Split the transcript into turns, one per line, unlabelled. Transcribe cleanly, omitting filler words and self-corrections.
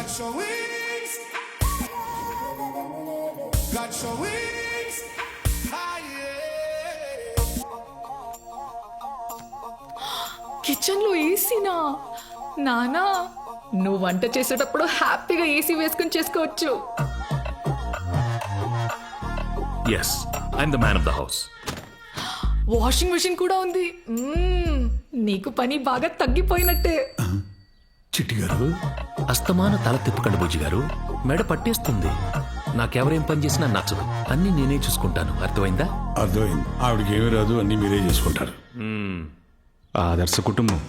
got your wings. Got your wings. Higher.
Kitchen లో ఏసీనా? నానా, నువ్వు వంట చేసేటప్పుడు హ్యాపీగా ఏసీ వేసుకుని చేసుకోవచ్చు.
Yes, I'm the man of the house.
Washing machine కూడా ఉంది. నీకు పని బాగా తగ్గిపోయినట్టే.
చిట్టి గారు,
అస్తమాన తల తిప్పకండి బుజ్జి గారు, మెడ పట్టేస్తుంది. నాకెవరేం పని చేసినా నచ్చదు, అన్నీ నేనే చూసుకుంటాను. అర్థమైందా?
అర్థమైంది. ఆవిడకి ఏమీ రాదు, అన్ని మీరే చేసుకుంటారు.
ఆదర్శ కుటుంబం.